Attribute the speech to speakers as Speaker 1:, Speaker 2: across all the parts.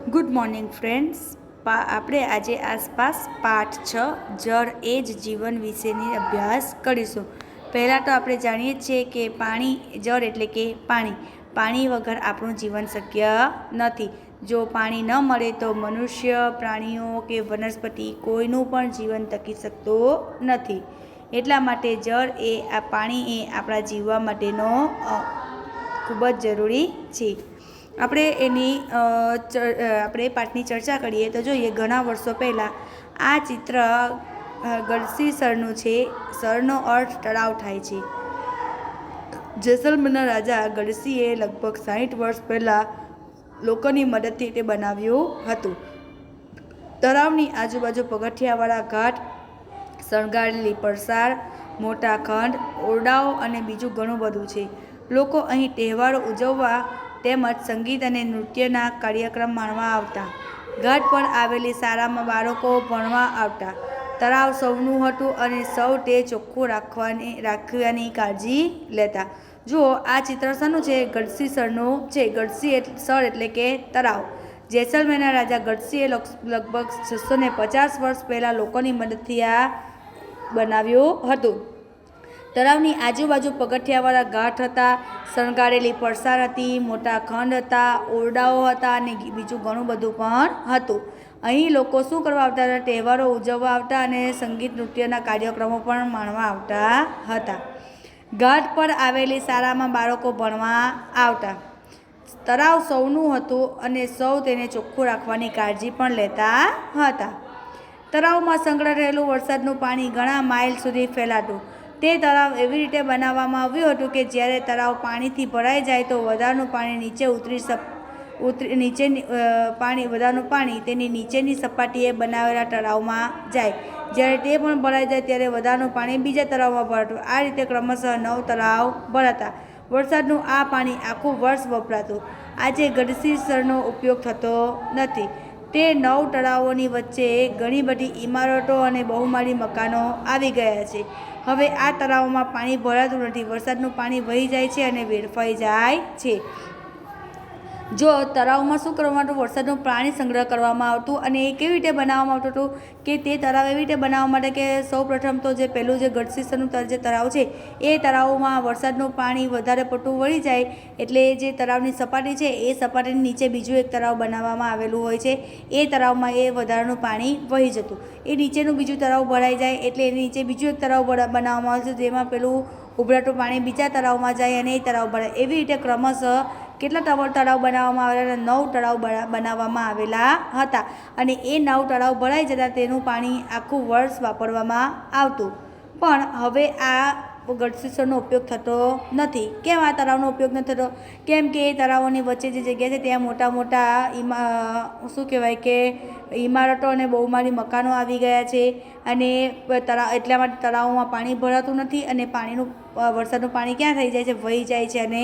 Speaker 1: Good morning friends. આપણે આજે આસપાસ પાઠ 6 જળ એ જ જીવન વિશેની અભ્યાસ કરીશું. પહેલાં તો આપણે જાણીએ છીએ કે જળ એટલે કે પાણી વગર આપણું જીવન શક્ય નથી. જો પાણી ન મળે તો મનુષ્ય, પ્રાણીઓ કે વનસ્પતિ કોઈનું પણ જીવન ટકી શકતું નથી. એટલા માટે પાણી એ આપણા જીવવા માટેનો ખૂબ જ જરૂરી છે. આપણે પાઠની ચર્ચા કરીએ તો જોઈએ, ઘણા વર્ષો પહેલાં આ ચિત્ર ગળસી સરનું છે. સરનો અર્થ તળાવ થાય છે. જેસલમેરના રાજા ગળસીએ લગભગ 60 વર્ષ પહેલાં લોકોની મદદથી તે બનાવ્યું હતું. તળાવની આજુબાજુ પગથિયાવાળા ઘાટ, શણગારેલી પરસાળ, મોટા ખંડ, ઓરડાઓ અને બીજું ઘણું બધું છે. લોકો અહીં તહેવારો ઉજવવા તેમજ સંગીત અને નૃત્યના કાર્યક્રમ માણવા આવતા. ઘાટ પર આવેલી શાળામાં બાળકો ભણવા આવતા. તળાવ સૌનું હતું અને સૌ તે ચોખ્ખું રાખવાની કાળજી લેતા. જુઓ, આ ચિત્ર શાનું છે? ગળસી સરનું છે. ગળસી સર એટલે કે તળાવ. જેસલમેરના રાજા ગળસીએ લગભગ 650 વર્ષ પહેલાં લોકોની મદદથી આ બનાવ્યું હતું. તળાવની આજુબાજુ પગથિયાવાળા ઘાટ હતા, શણગારેલી પરસાળ હતી, મોટા ખંડ હતા, ઓરડાઓ હતા અને બીજું ઘણું બધું પણ હતું. અહીં લોકો શું કરવા આવતા હતા? તહેવારો ઉજવવા આવતા અને સંગીત નૃત્યના કાર્યક્રમો પણ માણવા આવતા હતા. ઘાટ પર આવેલી શાળામાં બાળકો ભણવા આવતા. તળાવ સૌનું હતું અને સૌ તેને ચોખ્ખું રાખવાની કાળજી પણ લેતા હતા. તળાવમાં સંગ્રહાયેલું વરસાદનું પાણી ઘણા માઇલ સુધી ફેલાતું. તે તળાવ એવી રીતે બનાવવામાં આવ્યું હતું કે જ્યારે તળાવ પાણીથી ભરાઈ જાય તો વધારાનું પાણી તેની નીચેની સપાટીએ બનાવેલા તળાવમાં જાય. જ્યારે તે પણ ભરાઈ જાય ત્યારે વધારાનું પાણી બીજા તળાવમાં ભરાતું. આ રીતે ક્રમશઃ 9 તળાવ ભરાતા. વરસાદનું આ પાણી આખું વર્ષ વપરાતું. આજે ગળસી સરનો ઉપયોગ થતો નથી. તે 9 તળાવોની વચ્ચે ઘણી બધી ઇમારતો અને બહુમાળી મકાનો આવી ગયા છે. હવે આ તળાવોમાં પાણી ભરાતું નથી. વરસાદનું પાણી વહી જાય છે અને વેડફાઈ જાય છે. જો તળાવમાં શું કરવામાં આવતું? વરસાદનું પાણી સંગ્રહ કરવામાં આવતું. અને એ કેવી રીતે બનાવવામાં આવતું હતું કે તે તળાવ એવી રીતે બનાવવા માટે કે સૌ પ્રથમ તો પહેલું જે ગળસી સરનું જે તળાવ છે એ તળાવમાં વરસાદનું પાણી વધારે પડતું વળી જાય એટલે જે તળાવની સપાટી છે એ સપાટીની નીચે બીજું એક તળાવ બનાવવામાં આવેલું હોય છે. એ તળાવમાં એ વધારાનું પાણી વહી જતું. એ નીચેનું બીજું તળાવ ભરાઈ જાય એટલે એની નીચે બીજું એક તળાવ બનાવવામાં આવે છે, જેમાં પેલું ઉભરાતું પાણી બીજા તળાવમાં જાય અને એ તળાવ ભરાય. એવી રીતે ક્રમશઃ કેટલા તળાવ બનાવવામાં આવેલા? 9 તળાવ બનાવવામાં આવેલા હતા. અને એ 9 તળાવ ભરાઈ જતાં તેનું પાણી આખું વર્ષ વાપરવામાં આવતું. પણ હવે આ ગળસી સરનો ઉપયોગ થતો નથી. કેમ આ તળાવનો ઉપયોગ નથી થતો? કેમ કે એ તળાવોની વચ્ચે જે જગ્યા છે ત્યાં મોટા ઇમારતો અને બહુમાળી મકાનો આવી ગયા છે. અને એટલા માટે તળાવોમાં પાણી ભરાતું નથી અને વરસાદનું પાણી ક્યાં થઈ જાય છે? વહી જાય છે અને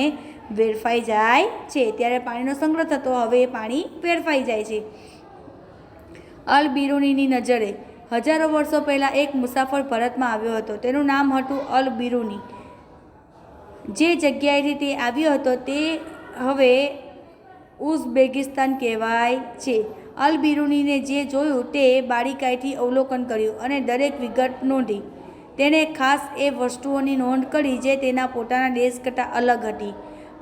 Speaker 1: વેડફાઈ જાય છે. ત્યારે પાણીનો સંગ્રહ થતો, હવે એ પાણી વેડફાઈ જાય છે. અલ બિરુનીની નજરે હજારો વર્ષો પહેલાં એક મુસાફર ભારતમાં આવ્યો હતો. તેનું નામ હતું અલ બિરુની. જે જગ્યાએથી તે આવ્યો હતો તે હવે ઉઝબેકિસ્તાન કહેવાય છે. અલ બિરુનીને જે જોયું તે બારીકાઈથી અવલોકન કર્યું અને દરેક વિગત નોંધી. તેણે ખાસ એ વસ્તુઓની નોંધ કરી જે તેના પોતાના દેશ કરતાં અલગ હતી.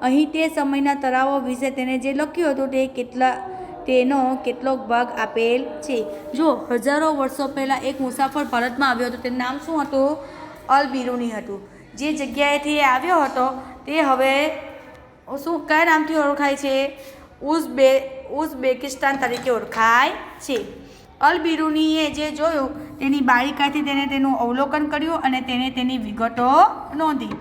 Speaker 1: અહીં તે સમયના તળાવો વિશે તેણે જે લખ્યું હતું તેનો કેટલોક ભાગ આપેલ છે. જો હજારો વર્ષો પહેલાં એક મુસાફર ભારતમાં આવ્યો હતો. તેનું નામ શું હતું? અલ બિરુની હતું. જે જગ્યાએથી એ આવ્યો હતો તે હવે કયા નામથી ઓળખાય છે? ઉઝબેકિસ્તાન તરીકે ઓળખાય છે. અલ બિરુનીએ જે જોયું તેની બારીકાઈથી તેણે તેનું અવલોકન કર્યું અને તેણે તેની વિગતો નોંધી.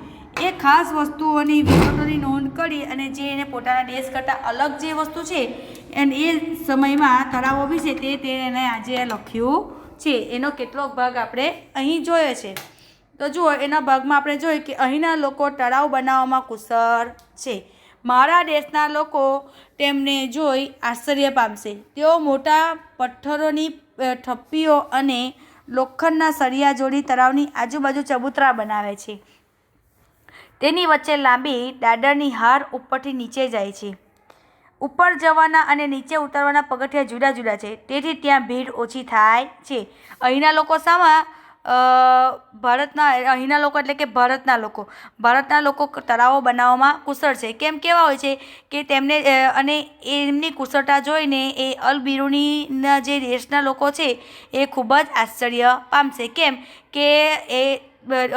Speaker 1: એ ખાસ વસ્તુઓની વિગતોની નોંધ કરી અને જે એને પોતાના દેશ કરતાં અલગ જે વસ્તુ છે અને એ સમયમાં તળાવો વિશે તેને આજે લખ્યું છે. એનો કેટલોક ભાગ આપણે અહીં જોયો છે. તો જુઓ, એના ભાગમાં આપણે જોઈએ કે અહીંના લોકો તળાવ બનાવવામાં કુશળ છે. મારા દેશના લોકો તેમને જોઈ આશ્ચર્ય પામશે. તેઓ મોટા પથ્થરોની થપ્પીઓ અને લોખંડના સળિયા જોડી તળાવની આજુબાજુ ચબૂતરા બનાવે છે. તેની વચ્ચે લાંબી દાદરની હાર ઉપરથી નીચે જાય છે. ઉપર જવાના અને નીચે ઉતરવાના પગથિયા જુદા જુદા છે, તેથી ત્યાં ભીડ ઓછી થાય છે. અહીંના લોકો અહીંના લોકો એટલે કે ભારતના લોકો તળાવો બનાવવામાં કુશળ છે. કેવા હોય છે કે તેમને અને એમની કુશળતા જોઈને એ અલ બિરુનીના જે દેશના લોકો છે એ ખૂબ જ આશ્ચર્ય પામશે. કેમ કે એ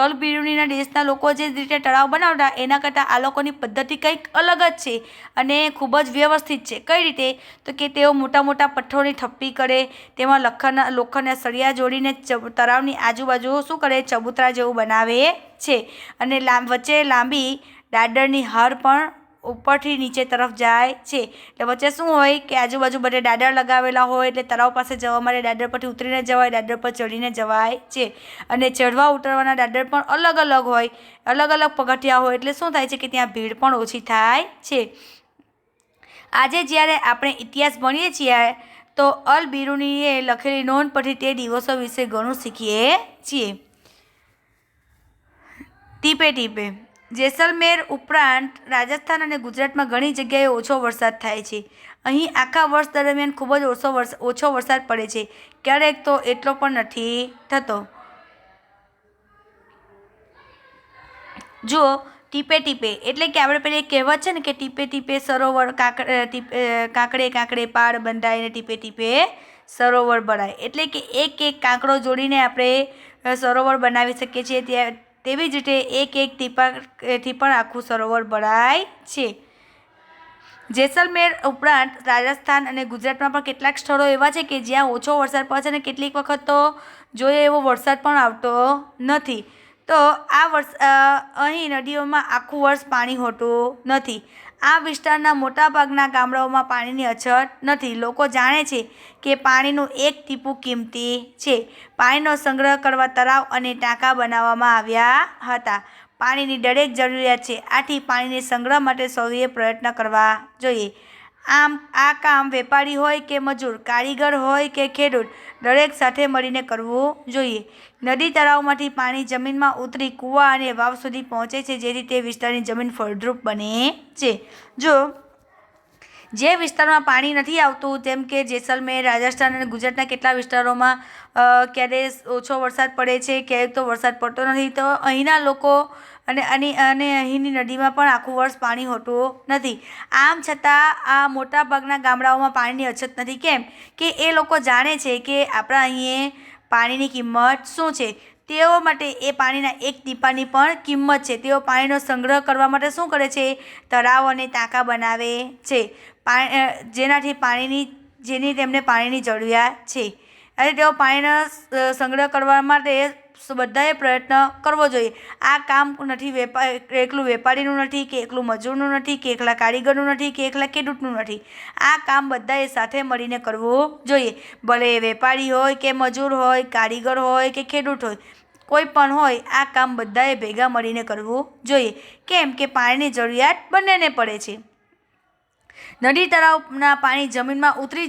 Speaker 1: અલ બિરુનીના દેશના લોકો જે રીતે તળાવ બનાવતા એના કરતાં આ લોકોની પદ્ધતિ કંઈક અલગ જ છે અને ખૂબ જ વ્યવસ્થિત છે. કઈ રીતે? તો કે તેઓ મોટા મોટા પથ્થરોની થપ્પી કરે, તેમાં લોખંડના સળિયા જોડીને તળાવની આજુબાજુ શું કરે, ચબૂતરા જેવું બનાવે છે અને વચ્ચે લાંબી દાદરની હાર પણ ઉપરથી નીચે તરફ જાય છે. એટલે વચ્ચે શું હોય કે આજુબાજુ બધે દાદર લગાવેલા હોય, એટલે તળાવ પાસે જવા માટે દાદર પરથી ઉતરીને જવાય, દાદર પર ચડીને જવાય છે. અને ચડવા ઉતરવાના દાદર પણ અલગ અલગ હોય, અલગ અલગ પગથિયા હોય, એટલે શું થાય છે કે ત્યાં ભીડ પણ ઓછી થાય છે. આજે જ્યારે આપણે ઇતિહાસ ભણીએ છીએ તો અલ બિરુનીએ લખેલી નોંધ પરથી તે દિવસો વિશે ઘણું શીખીએ છીએ. ટીપે ટીપે. જેસલમેર ઉપરાંત રાજસ્થાન અને ગુજરાતમાં ઘણી જગ્યાએ ઓછો વરસાદ થાય છે. અહીં આખા વર્ષ દરમિયાન ખૂબ જ ઓછો વરસાદ પડે છે, ક્યારેક તો એટલો પણ નથી થતો. જુઓ, ટીપે ટીપે એટલે કે આપણે પેલી કહેવત છે ને કે ટીપે ટીપે સરોવર કાંકરે કાંકરે પાળ બંધાય ને ટીપે ટીપે સરોવર ભરાય. એટલે કે એક એક કાંકરો જોડીને આપણે સરોવર બનાવી શકીએ છીએ. તેવી જ રીતે એક એક ટીપાથી પણ આખું સરોવર ભરાય છે. જેસલમેર ઉપરાંત રાજસ્થાન અને ગુજરાતમાં પણ કેટલાક સ્થળો એવા છે કે જ્યાં ઓછો વરસાદ પડે છે અને કેટલીક વખત તો જોઈએ એવો વરસાદ પણ આવતો નથી. તો અહીં નદીઓમાં આખું વર્ષ પાણી હોતું નથી. આ વિસ્તારના મોટાભાગના ગામડાઓમાં પાણીની અછત નથી. લોકો જાણે છે કે પાણીનું એક ટીપું કિંમતી છે. પાણીનો સંગ્રહ કરવા તળાવ અને ટાંકા બનાવવામાં આવ્યા હતા. પાણીની દરેક જરૂરિયાત છે, આથી પાણીને સંગ્રહ માટે સૌએ પ્રયત્ન કરવા જોઈએ. આ કામ વેપારી હોય કે મજૂર, કારીગર હોય કે ખેડૂત, દરેક સાથે મળીને કરવું જોઈએ. નદી તળાવમાંથી પાણી જમીનમાં ઉતરી કૂવા અને વાવ સુધી પહોંચે છે, જેથી તે વિસ્તારની જમીન ફળદ્રુપ બને છે. જો જે વિસ્તારમાં પાણી નથી આવતું, જેમ કે જેસલમેર, રાજસ્થાન અને ગુજરાતના કેટલા વિસ્તારોમાં ક્યારેક ઓછો વરસાદ પડે છે, ક્યારેક તો વરસાદ પડતો નથી, તો અહીંના લોકો અને અહીંની નદીમાં પણ આખું વર્ષ પાણી હોતું નથી. આમ છતાં આ મોટાભાગના ગામડાઓમાં પાણીની અછત નથી. કેમ કે એ લોકો જાણે છે કે આપણા અહીંયા પાણીની કિંમત શું છે. તેઓ માટે એ પાણીના એક ટીપાની પણ કિંમત છે. તેઓ પાણીનો સંગ્રહ કરવા માટે શું કરે છે? તળાવ અને ટાંકા બનાવે છે, જેની તેમને પાણીની જરૂરિયાત છે. અને તેઓ પાણીનો સંગ્રહ કરવા માટે બધાએ પ્રયત્ન કરવો જોઈએ. આ કામ એકલું વેપારીનું નથી કે એકલું મજૂરનું નથી કે એકલા કારીગરનું નથી કે એકલા ખેડૂતનું નથી. આ કામ બધાએ સાથે મળીને કરવું જોઈએ. ભલે એ વેપારી હોય કે મજૂર હોય, કારીગર હોય કે ખેડૂત હોય, કોઈ પણ હોય, આ કામ બધાએ ભેગા મળીને કરવું જોઈએ. કેમ કે પાણીની જરૂરિયાત બંનેને પડે છે. નદી તળાવના પાણી જમીનમાં ઉતરી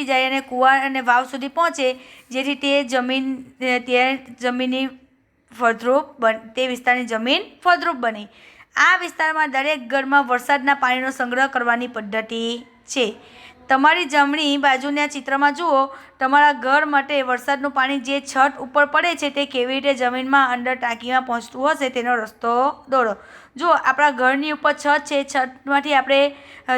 Speaker 1: જાય અને કૂવા અને વાવ સુધી પહોંચે, જેથી તે વિસ્તારની જમીન ફળદ્રુપ બને. આ વિસ્તારમાં દરેક ઘરમાં વરસાદના પાણીનો સંગ્રહ કરવાની પદ્ધતિ છે. તમારી જમણી બાજુના ચિત્રમાં જુઓ, તમારા ઘર માટે વરસાદનું પાણી જે છત ઉપર પડે છે તે કેવી રીતે જમીનમાં અંદર ટાંકીમાં પહોંચતું હશે તેનો રસ્તો દોરો. જુઓ, આપણા ઘરની ઉપર છત છે, છતમાંથી આપણે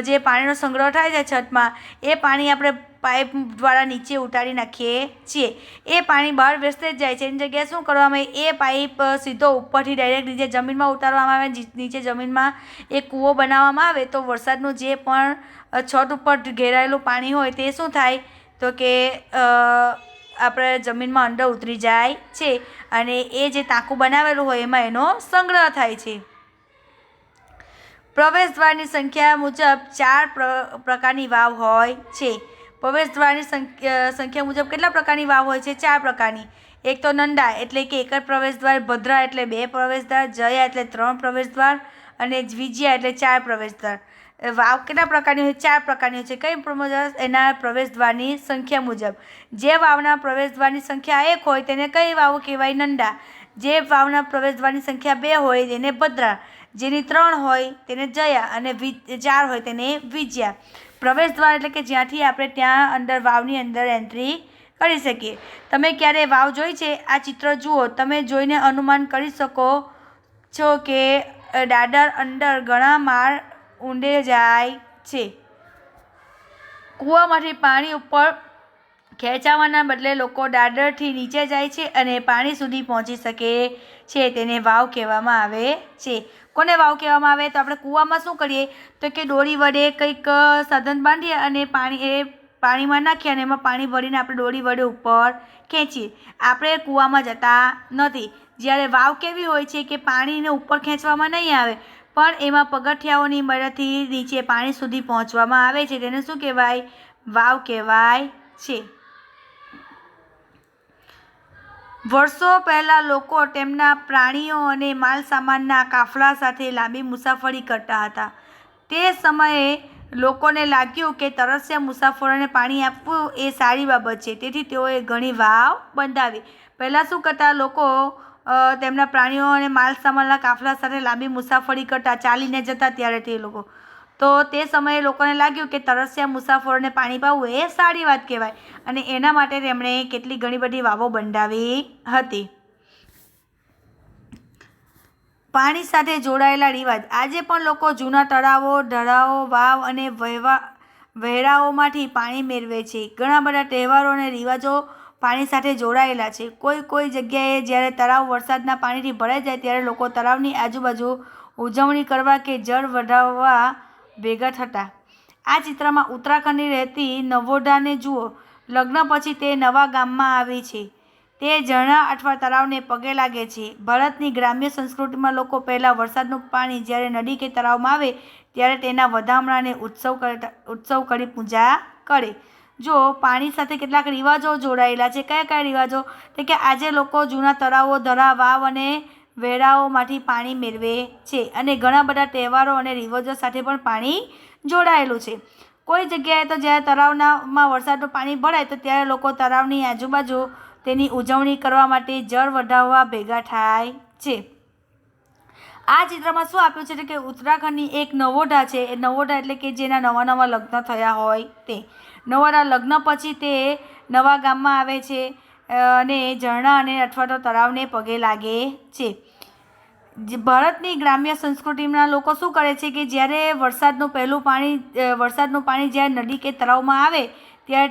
Speaker 1: જે પાણીનો સંગ્રહ થાય છે છતમાં, એ પાણી આપણે પાઇપ દ્વારા નીચે ઉતારી નાખીએ છીએ. એ પાણી બહાર વેસ્ટેજ જાય છે. એની જગ્યાએ શું કરવામાં આવે? એ પાઇપ સીધો ઉપરથી ડાયરેક્ટ નીચે જમીનમાં ઉતારવામાં આવે. નીચે જમીનમાં એક કૂવો બનાવવામાં આવે તો વરસાદનું જે પણ છત ઉપર ઘેરાયેલું પાણી હોય તે શું થાય? તો કે આપણે જમીનમાં અંદર ઉતરી જાય છે અને એ જે ટાંકું બનાવેલું હોય એમાં એનો સંગ્રહ થાય છે. પ્રવેશદ્વારની સંખ્યા મુજબ 4 પ્રકારની વાવ હોય છે. પ્રવેશદ્વારની સંખ્યા મુજબ કેટલા પ્રકારની વાવ હોય છે? 4 પ્રકારની. એક તો નંદા એટલે કે એક જ પ્રવેશદ્વાર, ભદ્રા એટલે 2 પ્રવેશદ્વાર, જયા એટલે 3 પ્રવેશદ્વાર અને વિજયા એટલે 4 પ્રવેશદ્વાર. વાવ કેટલા પ્રકારની હોય? 4 પ્રકારની હોય છે. કઈ મુજબ? એના પ્રવેશદ્વારની સંખ્યા મુજબ. જે વાવના પ્રવેશદ્વારની સંખ્યા 1 હોય તેને કઈ વાવ કહેવાય? નંદા. જે વાવના પ્રવેશદ્વારની સંખ્યા 2 હોય તેને ભદ્રા. જેની 3 હોય તેને જયા અને 4 હોય તેને વિજયા. પ્રવેશ દ્વાર એટલે કે જ્યાંથી આપણે ત્યાં અંદર વાવની અંદર એન્ટ્રી કરી શકીએ. તમે ક્યારે વાવ જોઈ છે? આ ચિત્ર જુઓ, તમે જોઈને અનુમાન કરી શકો છો કે દાદર અંદર ઘણા માળ ઊંડે જાય છે. કૂવામાંથી પાણી ઉપર ખેંચાવાના બદલે લોકો દાદરથી નીચે જાય છે અને પાણી સુધી પહોંચી શકે છે. તેને વાવ કહેવામાં આવે છે. કોને વાવ કહેવામાં આવે? તો આપણે કૂવામાં શું કરીએ તો કે દોરી વડે કંઈક સાધન બાંધીએ અને પાણીમાં નાખીએ અને એમાં પાણી ભરીને આપણે દોરી વડે ઉપર ખેંચીએ. આપણે કૂવામાં જતા નથી. જ્યારે વાવ કેવી હોય છે કે પાણીને ઉપર ખેંચવામાં નહીં આવે પણ એમાં પગથિયાઓની મદદથી નીચે પાણી સુધી પહોંચવામાં આવે છે. તેને શું કહેવાય? વાવ કહેવાય છે. વર્ષો પહેલાં લોકો તેમના પ્રાણીઓ અને માલસામાનના કાફલા સાથે લાંબી મુસાફરી કરતા હતા. તે સમયે લોકોને લાગ્યું કે તરસ્યા મુસાફરોને પાણી આપવું એ સારી બાબત છે. તેથી તેઓએ ઘણી વાવ બંધાવી. પહેલાં શું કરતા લોકો? તેમના પ્રાણીઓ અને માલસામાનના કાફલા સાથે લાંબી મુસાફરી કરતા, ચાલીને જતા ત્યારે તે લોકો. તો તે સમયે લોકોને લાગ્યું કે તરસ્યા મુસાફરોને પાણી પાવું એ સારી વાત કહેવાય અને એના માટે તેમણે ઘણી બધી વાવો બંધાવી હતી. પાણી સાથે જોડાયેલા રિવાજ. આજે પણ લોકો જૂના તળાવો, ઢળાવો, વાવ અને વહેરાઓમાંથી પાણી મેળવે છે. ઘણા બધા તહેવારો અને રિવાજો પાણી સાથે જોડાયેલા છે. કોઈ જગ્યાએ જ્યારે તળાવ વરસાદના પાણીથી ભરાઈ જાય ત્યારે લોકો તળાવની આજુબાજુ ઉજવણી કરવા કે જળ વધાવવા ભેગા થતા. આ ચિત્રમાં ઉત્તરાખંડની રહેતી નવોઢાને જુઓ. લગ્ન પછી તે નવા ગામમાં આવી છે. તે ઝરણા અથવા તળાવને પગે લાગે છે. ભારતની ગ્રામ્ય સંસ્કૃતિમાં લોકો પહેલાં વરસાદનું પાણી જ્યારે નદી કે તળાવમાં આવે ત્યારે તેના વધામણાને ઉત્સવ કરી પૂજા કરે. જો પાણી સાથે કેટલાક રિવાજો જોડાયેલા છે. કયા રિવાજો? તો કે આજે લોકો જૂના તળાવો, ધરા, વાવ અને વેરાઓમાંથી પાણી મેળવે છે અને ઘણા બધા તહેવારો અને રિવાજો સાથે પણ પાણી જોડાયેલું છે. કોઈ જગ્યાએ તો જ્યારે તળાવમાં વરસાદનું પાણી ભરાય તો ત્યારે લોકો તળાવની આજુબાજુ તેની ઉજવણી કરવા માટે જળ વધાવવા ભેગા થાય છે. આ ચિત્રમાં શું આપ્યું છે કે ઉત્તરાખંડની એક નવોઢા છે. એ નવોઢા એટલે કે જેના નવા લગ્ન થયા હોય તે. નવોઢા લગ્ન પછી તે નવા ગામમાં આવે છે અને ઝરણા અને અથવા તો તળાવને પગે લાગે છે. ભારતની ગ્રામ્ય સંસ્કૃતિના લોકો શું કરે છે કે જ્યારે વરસાદનું પાણી જ્યારે નદી કે તળાવમાં આવે ત્યારે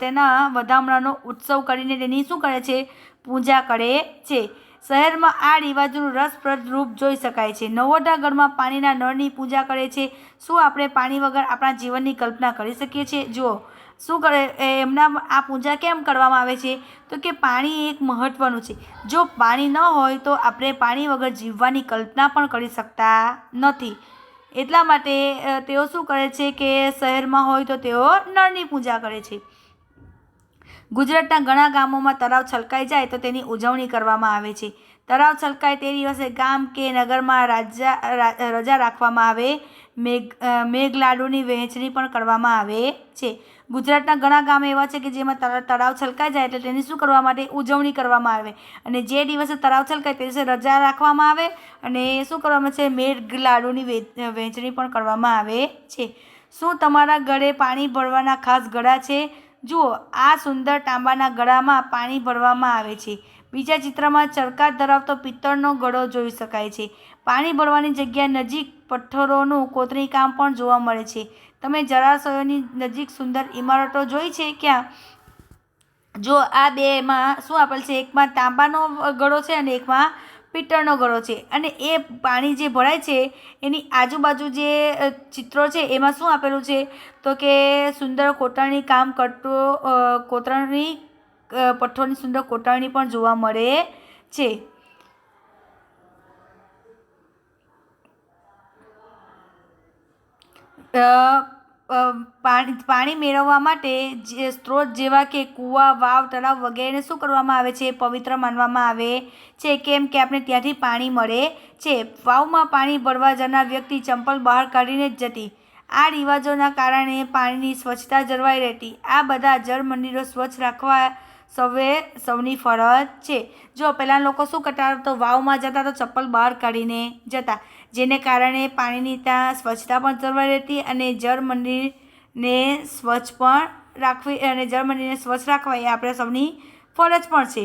Speaker 1: તેના વધામણાનો ઉત્સવ કરીને તેની શું કરે છે? પૂજા કરે છે. શહેરમાં આ રિવાજનું રસપ્રદ રૂપ જોઈ શકાય છે. નવોઢા ઘરમાં પાણીના નળની પૂજા કરે છે. શું આપણે પાણી વગર આપણા જીવનની કલ્પના કરી શકીએ છીએ? જુઓ શું કરે એમના આ પૂજા કેમ કરવામાં આવે છે? તો કે પાણી એક મહત્ત્વનું છે. જો પાણી ન હોય તો આપણે પાણી વગર જીવવાની કલ્પના પણ કરી શકતા નથી. એટલા માટે તેઓ શું કરે છે કે શહેરમાં હોય તો તેઓ નળની પૂજા કરે છે. ગુજરાતના ઘણા ગામોમાં તળાવ છલકાઈ જાય તો તેની ઉજવણી કરવામાં આવે છે. તળાવ છલકાય તે દિવસે ગામ કે નગરમાં રજા રાખવામાં આવે. મેઘલાડુની વહેંચણી પણ કરવામાં આવે છે. ગુજરાતના ઘણા ગામ એવા છે કે જેમાં તળાવ છલકાઈ જાય એટલે તેની શું કરવા માટે? ઉજવણી કરવામાં આવે અને જે દિવસે તળાવ છલકાય તે દિવસે રજા રાખવામાં આવે અને શું કરવામાં છે? મેઘલાડુની વહેંચણી પણ કરવામાં આવે છે. શું તમારા ઘરે પાણી ભરવાના ખાસ ઘડા છે? જુઓ આ સુંદર તાંબાના ઘડામાં પાણી ભરવામાં આવે છે. બીજા ચિત્રમાં ચરકાટ ધરાવતો પિત્તળનો ઘડો જોઈ શકાય છે. પાણી ભરવાની જગ્યા નજીક પથ્થરોનું કોતરીકામ પણ જોવા મળે છે. તમે જળાશયોની નજીક સુંદર ઇમારતો જોઈ છે ક્યાં? જો આ બેમાં શું આપેલ છે? એકમાં તાંબાનો ઘડો છે અને એકમાં પિત્તળનો ઘડો છે અને એ પાણી જે ભરાય છે એની આજુબાજુ જે ચિત્રો છે એમાં શું આપેલું છે? તો કે સુંદર કોતરણી કામ કરતો પથ્થરોની સુંદર કોતરણી પણ જોવા મળે છે. પાણી મેળવવા માટે જે સ્ત્રોત જેવા કે કૂવા, વાવ, તળાવ વગેરેને શું કરવામાં આવે છે? પવિત્ર માનવામાં આવે છે. કેમ કે આપણે ત્યાંથી પાણી મળે છે. વાવમાં પાણી ભરવા જનાર વ્યક્તિ ચંપલ બહાર કાઢીને જ જતી. આ રિવાજોના કારણે પાણીની સ્વચ્છતા જળવાઈ રહેતી. આ બધા જળ મંદિરો સ્વચ્છ સૌની ફરજ છે. જો પહેલાં લોકો શું કરતા તો વાવમાં જતા તો ચપ્પલ બહાર કાઢીને જતા, જેને કારણે પાણીની ત્યાં સ્વચ્છતા પણ જળવાઈ રહેતી અને જળમંદિરને સ્વચ્છ પણ રાખવી અને જળમંદિરને સ્વચ્છ રાખવા એ આપણે સૌની ફરજ પણ છે.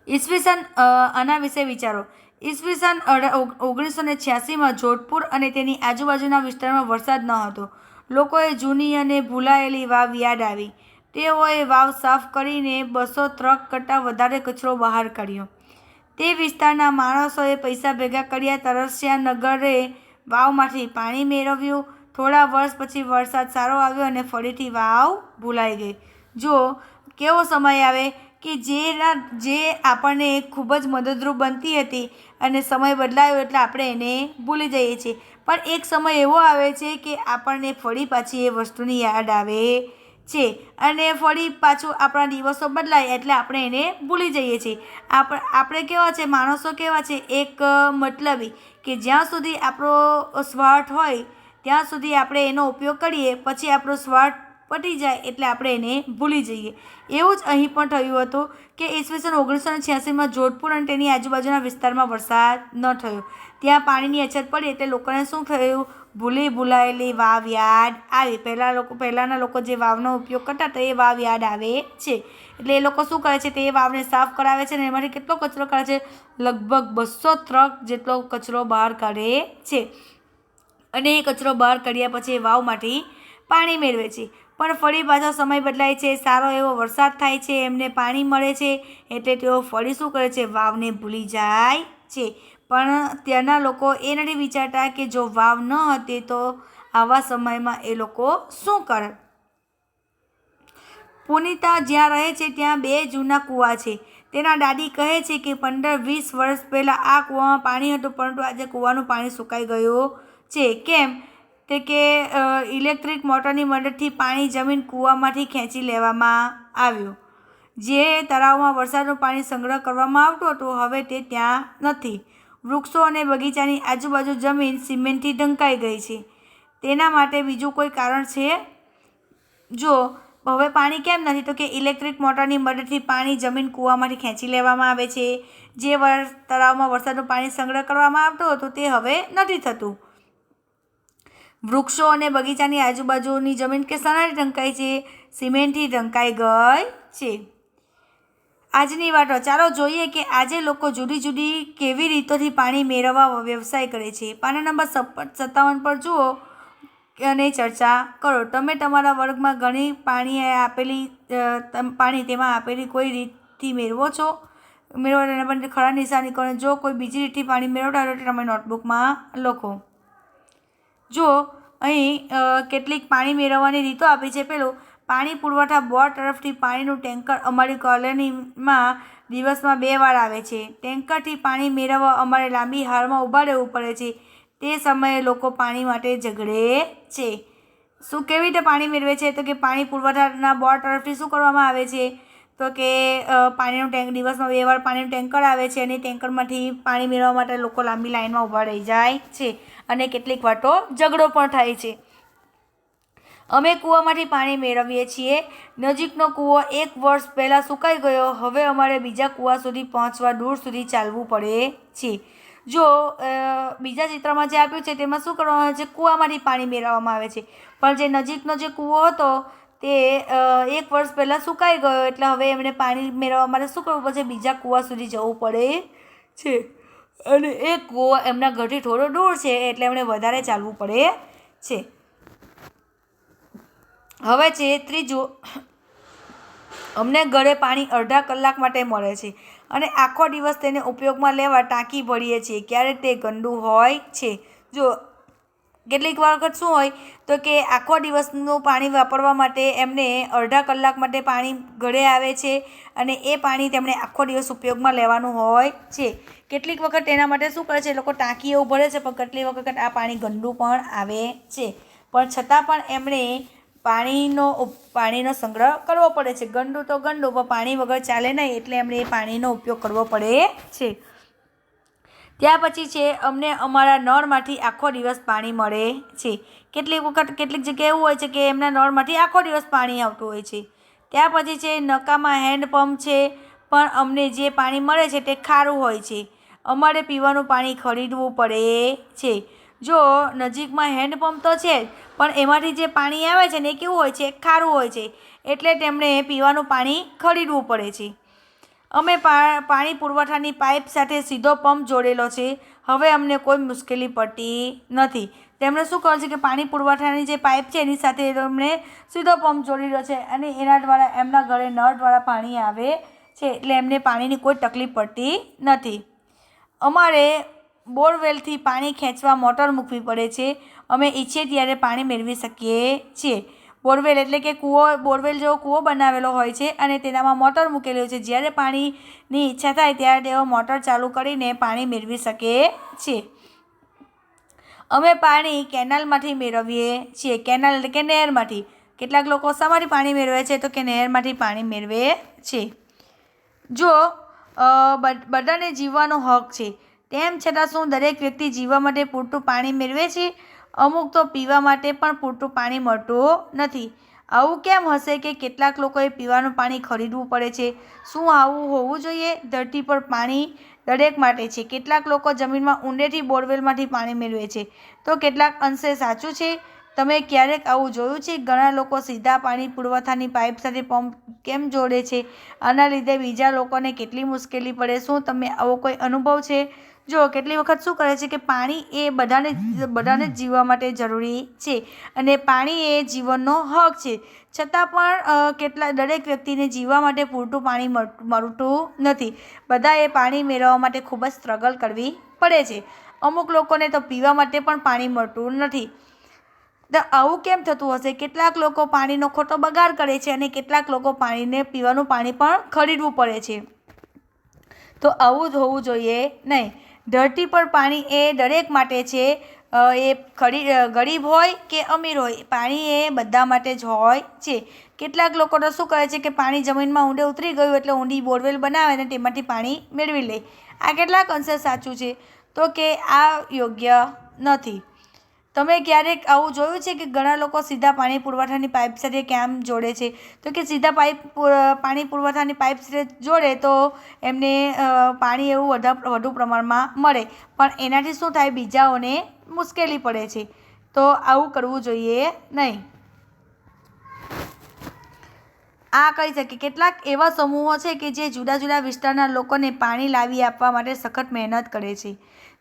Speaker 1: ઈસવીસન આના વિશે વિચારો. ઈસવીસન 1986માં જોધપુર અને તેની આજુબાજુના વિસ્તારમાં વરસાદ ન હતો. લોકોએ જૂની અને ભૂલાયેલી વાવ યાદ આવી. તેઓએ વાવ સાફ કરીને 200 ટ્રક કરતાં વધારે કચરો બહાર કાઢ્યો. તે વિસ્તારના માણસોએ પૈસા ભેગા કર્યા. તરસ્યા નગરે વાવમાંથી પાણી મેળવ્યું. થોડા વર્ષ પછી વરસાદ સારો આવ્યો અને ફરીથી વાવ ભૂલાઈ ગઈ. જો કેવો સમય આવે કે જે આપણને ખૂબ જ મદદરૂપ બનતી હતી અને સમય બદલાયો એટલે આપણે એને ભૂલી જઈએ છીએ. પણ એક સમય એવો આવે છે કે આપણને ફરી પાછી એ વસ્તુની યાદ આવે છે અને ફરી પાછું આપણા દિવસો બદલાય એટલે આપણે એને ભૂલી જઈએ છીએ. આપણે કેવા છે, માણસો કેવા છે, એક મતલબી કે જ્યાં સુધી આપણો સ્વાર્થ હોય ત્યાં સુધી આપણે એનો ઉપયોગ કરીએ, પછી આપણો સ્વાર્થ પતી જાય એટલે આપણે એને ભૂલી જઈએ. એવું જ અહીં પણ થયું હતું કે ઈસવીસન 1986માં જોધપુર અને તેની આજુબાજુના વિસ્તારમાં વરસાદ ન થયો. ત્યાં પાણીની અછત પડી એટલે લોકોને શું થયું, ભૂલાયેલી વાવ યાદ આવી. પહેલાંના લોકો જે વાવનો ઉપયોગ કરતા હતા એ વાવ યાદ આવે છે. એટલે એ લોકો શું કરે છે, તે વાવને સાફ કરાવે છે અને એમાંથી કેટલો કચરો કાઢે છે, લગભગ 200 ટ્રક જેટલો કચરો બહાર કાઢે છે અને એ કચરો બહાર કાઢ્યા પછી એ વાવમાંથી પાણી મેળવે છે. પણ ફરી પાછો સમય બદલાય છે, સારો એવો વરસાદ થાય છે, એમને પાણી મળે છે એટલે તેઓ ફરી શું કરે છે, વાવને ભૂલી જાય છે. પણ ત્યાંના લોકો એ નથી વિચારતા કે જો વાવ ન હતી તો આવા સમયમાં એ લોકો શું કરે. પુનિતા જ્યાં રહે છે ત્યાં 2 જૂના કૂવા છે. તેના દાદી કહે છે કે 15-20 વર્ષ પહેલાં આ કૂવામાં પાણી હતું, પરંતુ આજે કૂવાનું પાણી સુકાઈ ગયું છે. કેમ? તે કે ઇલેક્ટ્રિક મોટરની મદદથી પાણી જમીન કૂવામાંથી ખેંચી લેવામાં આવ્યું. જે તળાવમાં વરસાદનું પાણી સંગ્રહ કરવામાં આવતું હતું હવે તે ત્યાં નથી. વૃક્ષો અને બગીચાની આજુબાજુ જમીન સિમેન્ટથી ઢંકાઈ ગઈ છે. તેના માટે બીજું કોઈ કારણ છે? જો હવે પાણી કેમ નથી, તો કે ઇલેક્ટ્રિક મોટરની મદદથી પાણી જમીન કૂવામાંથી ખેંચી લેવામાં આવે છે. જે તળાવમાં વરસાદનું પાણી સંગ્રહ કરવામાં આવતું હતું તે હવે નથી થતું. વૃક્ષો અને બગીચાની આજુબાજુની જમીન કે શાનાથી ઢંકાઈ છે? સિમેન્ટથી ઢંકાઈ ગઈ છે. આજની વાતો. ચાલો જોઈએ કે આજે લોકો જુદી જુદી કેવી રીતોથી પાણી મેળવવા વ્યવસાય કરે છે. પાના નંબર 57 પર જુઓ અને ચર્ચા કરો. તમે તમારા વર્ગમાં ઘણી પાણી તેમાં આપેલી કોઈ રીતથી મેળવો છો? તેના પર ખરા નિશાની કરો. જો કોઈ બીજી રીતથી પાણી મેળવતા હોય તો તમે નોટબુકમાં લખો. જો અહીં કેટલીક પાણી મેળવવાની રીતો આપી છે. પેલું, પાણી પુરવઠા બોર્ડ તરફથી પાણીનું ટેન્કર અમારી કોલોનીમાં દિવસમાં 2 વાર આવે છે. ટેન્કરથી પાણી મેળવવા અમારે લાંબી હારમાં ઊભા રહેવું પડે છે. તે સમયે લોકો પાણી માટે ઝઘડે છે. શું કેવી રીતે પાણી મેળવે છે? તો કે પાણી પુરવઠાના બોર્ડ તરફથી શું કરવામાં આવે છે, તો કે પાણીનું દિવસમાં 2 વાર પાણીનું ટેન્કર આવે છે અને ટેન્કરમાંથી પાણી મેળવવા માટે લોકો લાંબી લાઈનમાં ઊભા રહી જાય છે અને કેટલીક વાર તો ઝઘડો પણ થાય છે. અમે કૂવામાંથી પાણી મેળવીએ છીએ. નજીકનો કૂવો 1 વર્ષ પહેલાં સુકાઈ ગયો. હવે અમારે બીજા કૂવા સુધી પહોંચવા દૂર સુધી ચાલવું પડે છે. જો બીજા ચિત્રમાં જે આપ્યું છે તેમાં શું કરવામાં આવે છે, કૂવામાંથી પાણી મેળવવામાં આવે છે. પણ જે નજીકનો જે કૂવો હતો તે 1 વર્ષ પહેલાં સુકાઈ ગયો એટલે હવે એમણે પાણી મેળવવા માટે શું કરવું પડશે, બીજા કૂવા સુધી જવું પડે છે અને એ કૂવો એમના ઘરથી થોડો દૂર છે એટલે એમણે વધારે ચાલવું પડે છે. હવે છે ત્રીજું, અમને ઘરે પાણી અડધા કલાક માટે મળે છે અને આખો દિવસ તેને ઉપયોગમાં લેવા ટાંકી ભરીએ છીએ. ક્યારેક તે ગંદુ હોય છે. જો કેટલીક વખત શું હોય તો કે આખો દિવસનું પાણી વાપરવા માટે એમને અડધા કલાક માટે પાણી ઘરે આવે છે અને એ પાણી તેમણે આખો દિવસ ઉપયોગમાં લેવાનું હોય છે. કેટલીક વખત તેના માટે શું કરે છે, લોકો ટાંકી એવું ભરે છે, પણ કેટલીક વખત આ પાણી ગંદુ પણ આવે છે. પણ છતાં પણ એમણે પાણીનો સંગ્રહ કરવો પડે છે. ગંદુ તો ગંદુ, પણ પાણી વગર ચાલે નહીં એટલે એમણે એ પાણીનો ઉપયોગ કરવો પડે છે. ત્યાર પછી છે, અમને અમારા નળમાંથી આખો દિવસ પાણી મળે છે. કેટલીક વખત કેટલીક જગ્યાએ એવું હોય છે કે એમના નળમાંથી આખો દિવસ પાણી આવતું હોય છે. ત્યાર પછી છે નકામા હેન્ડપંપ છે, પણ અમને જે પાણી મળે છે તે ખારું હોય છે, અમારે પીવાનું પાણી ખરીદવું પડે છે. જો નજીકમાં હેન્ડપંપ તો છે પણ એમાંથી જે પાણી આવે છે ને એ કેવું હોય છે, ખારું હોય છે, એટલે તેમણે પીવાનું પાણી ખરીદવું પડે છે. અમે પાણી પુરવઠાની પાઇપ સાથે સીધો પંપ જોડેલો છે, હવે અમને કોઈ મુશ્કેલી પડતી નથી. તેમણે શું કર્યું છે કે પાણી પુરવઠાની જે પાઇપ છે એની સાથે એમણે સીધો પંપ જોડેલો છે અને એના દ્વારા એમના ઘરે નળ દ્વારા પાણી આવે છે, એટલે એમને પાણીની કોઈ તકલીફ પડતી નથી. અમારે બોરવેલથી પાણી ખેંચવા મોટર મૂકવી પડે છે, અમે ઈચ્છીએ ત્યારે પાણી મેળવી શકીએ છીએ. બોરવેલ એટલે કે કૂવો, બોરવેલ જેવો કૂવો બનાવેલો હોય છે અને તેનામાં મોટર મૂકેલી હોય છે. જ્યારે પાણીની ઈચ્છા થાય ત્યારે તેઓ મોટર ચાલુ કરીને પાણી મેળવી શકે છે. અમે પાણી કેનાલમાંથી મેળવીએ છીએ. કેનાલ એટલે કે નહેરમાંથી. કેટલાક લોકો શામાંથી પાણી મેળવે છે? તો કે નહેરમાંથી પાણી મેળવે છે. જો બધાને જીવવાનો હક છે, તેમ છતાં શું દરેક વ્યક્તિ જીવવા માટે પૂરતું પાણી મેળવે છે? અમુક તો પીવા માટે પણ પૂરતું પાણી મળતું નથી. આવું કેમ હશે કે કેટલાક લોકોએ પીવાનું પાણી ખરીદવું પડે છે? શું આવું હોવું જોઈએ? ધરતી પર પાણી દરેક માટે છે. કેટલાક લોકો જમીનમાં ઊંડેથી બોરવેલમાંથી પાણી મેળવે છે, તો કેટલાક અંશે સાચું છે. તમે ક્યારેક આવું જોયું છે? ઘણા લોકો સીધા પાણી પુરવઠાની પાઇપ સાથે પંપ કેમ જોડે છે? આના લીધે બીજા લોકોને કેટલી મુશ્કેલી પડે? શું તમે આવો કોઈ અનુભવ છે? જો કેટલી વખત શું કરે છે કે પાણી એ બધાને જ જીવવા માટે જરૂરી છે અને પાણી એ જીવનનો હક છે, છતાં પણ દરેક વ્યક્તિને જીવવા માટે પૂરતું પાણી મળતું નથી. બધાએ પાણી મેળવવા માટે ખૂબ જ સ્ટ્રગલ કરવી પડે છે. અમુક લોકોને તો પીવા માટે પણ પાણી મળતું નથી. તો આવું કેમ થતું હશે? કેટલાક લોકો પાણીનો ખોટો બગાડ કરે છે અને કેટલાક લોકો પીવાનું પાણી પણ ખરીદવું પડે છે. તો આવું જ હોવું જોઈએ નહીં. ધરતી પર પાણી એ દરેક માટે છે, એ ગરીબ હોય કે અમીર હોય, પાણી એ બધા માટે જ હોય છે. કેટલાક લોકો તો શું કરે છે કે પાણી જમીનમાં ઊંડે ઉતરી ગયું એટલે ઊંડી બોરવેલ બનાવે અને તેમાંથી પાણી મેળવી લે. આ કેટલાક અંશે સાચું છે? તો કે આ યોગ્ય નથી. તમે ક્યારેક આવું જોયું છે કે ઘણા લોકો સીધા પાણી પુરવઠાની પાઇપ સાથે કેમ જોડે છે? તો કે સીધા પાણી પુરવઠાની પાઇપ સાથે જોડે તો એમને પાણી એવું વધુ પ્રમાણમાં મળે, પણ એનાથી શું થાય? બીજાઓને મુશ્કેલી પડે છે. તો આવું કરવું જોઈએ નહીં. આ કહી શકે કેટલાક એવા સમૂહો છે કે જે જુદા જુદા વિસ્તારના લોકોને પાણી લાવી આપવા માટે સખત મહેનત કરે છે.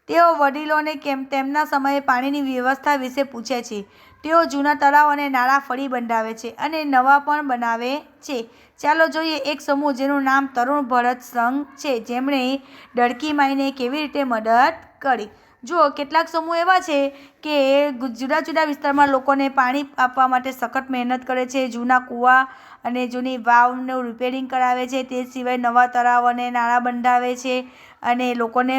Speaker 1: તેઓ વડીલોને તેમના સમયે પાણીની વ્યવસ્થા વિશે પૂછે છે. તેઓ જૂના તળાવ અને નાળા ફરી બંધાવે છે અને નવા પણ બનાવે છે. ચાલો જોઈએ એક સમૂહ જેનું નામ તરુણ ભરત સંઘ છે, જેમણે ડડકી માઈને કેવી રીતે મદદ કરી. જુઓ, કેટલાક સમૂહ એવા છે કે જુદા જુદા વિસ્તારમાં લોકોને પાણી આપવા માટે સખત મહેનત કરે છે. જૂના કૂવા અને જૂની વાવનું રિપેરિંગ કરાવે છે. તે સિવાય નવા તળાવ અને નાળા બંધાવે છે અને લોકોને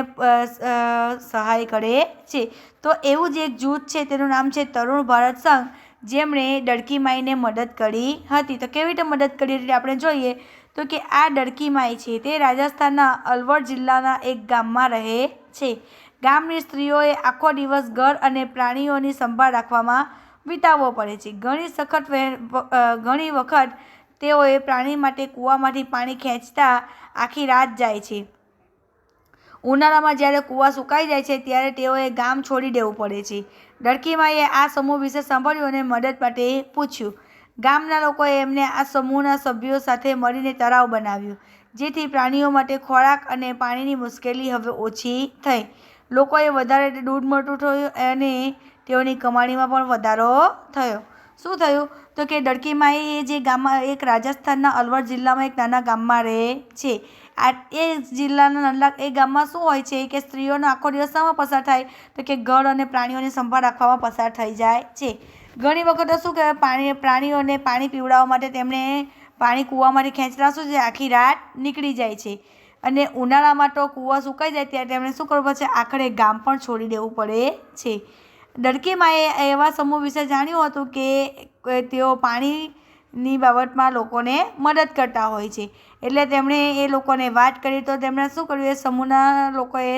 Speaker 1: સહાય કરે છે. તો એવું જ એક જૂથ છે, તેનું નામ છે તરુણ ભારત સંઘ, જેમણે ડડકી માઈને મદદ કરી હતી. તો કેવી રીતે મદદ કરી હતી આપણે જોઈએ તો કે આ ડડકી માઈ છે તે રાજસ્થાનના અલવર જિલ્લાના એક ગામમાં રહે છે. ગામની સ્ત્રીઓએ આખો દિવસ ઘર અને પ્રાણીઓની સંભાળ રાખવામાં વિતાવવો પડે છે. ઘણી વખત તેઓએ પાણી માટે કૂવામાંથી પાણી ખેંચતા આખી રાત જાય છે. ઉનાળામાં જ્યારે કૂવા સુકાઈ જાય છે ત્યારે તેઓએ ગામ છોડી દેવું પડે છે. ડડકી માઈએ આ સમૂહ વિશે સાંભળ્યું અને મદદ માટે પૂછ્યું. ગામના લોકોએ એમને આ સમૂહના સભ્યો સાથે મળીને તળાવ બનાવ્યું, જેથી પ્રાણીઓ માટે ખોરાક અને પાણીની મુશ્કેલી હવે ઓછી થઈ. લોકોએ વધારે દૂધ મળતું થયું અને તેઓની કમાણીમાં પણ વધારો થયો. શું થયું? તો કે ડડકી માઈ જે ગામમાં એક રાજસ્થાનના અલવર જિલ્લામાં એક નાના ગામમાં રહે છે. એ જિલ્લાના એ ગામમાં શું હોય છે કે સ્ત્રીઓનો આખો દિવસ શામાં પસાર થાય? તો કે ઘર અને પ્રાણીઓની સંભાળ રાખવામાં પસાર થઈ જાય છે. ઘણી વખત શું કહેવાય, પ્રાણીઓને પાણી પીવડાવવા માટે તેમણે પાણી કૂવામાંથી ખેંચતા શું છે આખી રાત નીકળી જાય છે અને ઉનાળામાં તો કૂવા સુકાઈ જાય ત્યારે તેમણે શું કરવું પડે છે? આખરે ગામ પણ છોડી દેવું પડે છે. ડડકી માએ એવા સમૂહ વિશે જાણ્યું હતું કે તેઓ પાણીની બાબતમાં લોકોને મદદ કરતા હોય છે, એટલે તેમણે એ લોકોને વાત કરી. તો તેમણે શું કર્યું? એ સમૂહના લોકોએ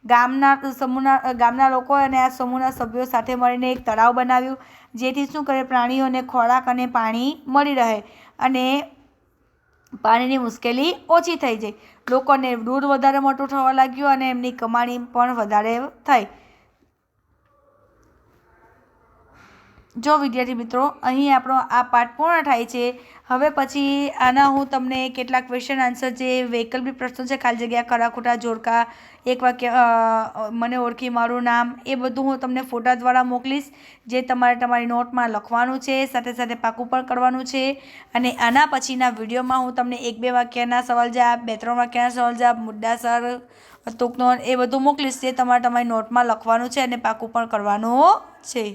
Speaker 1: ગામના લોકો અને આ સમૂહના સભ્યો સાથે મળીને એક તળાવ બનાવ્યું, જેથી શું કરે, પ્રાણીઓને ખોરાક અને પાણી મળી રહે અને પાણીની મુશ્કેલી ઓછી થઈ જાય. લોકોને દૂધ વધારે મોટું થવા લાગ્યું અને એમની કમાણી પણ વધારે થઈ. જો વિદ્યાર્થી મિત્રો, અહીં આપણો આ પાઠ પૂર્ણ થાય છે. હવે પછી આના હું તમને કેટલાક ક્વેશ્ચન આન્સર, જે વૈકલ્પિક પ્રશ્નો છે, ખાલી જગ્યા, ખરા ખોટા, જોડકા, એક વાક્ય, મને ઓળખી, મારું નામ, એ બધું હું તમને ફોટા દ્વારા મોકલીશ, જે તમારે તમારી નોટમાં લખવાનું છે, સાથે સાથે પાકું પણ કરવાનું છે. અને આના પછીના વિડીયોમાં હું તમને 1-2 વાક્યના સવાલ જવાબ, 2-3 વાક્યના સવાલ જવાબ, મુદ્દાસર, ટૂંક નોંધ, એ બધું મોકલીશ, જે તમારે તમારી નોટમાં લખવાનું છે અને પાકું પણ કરવાનું છે.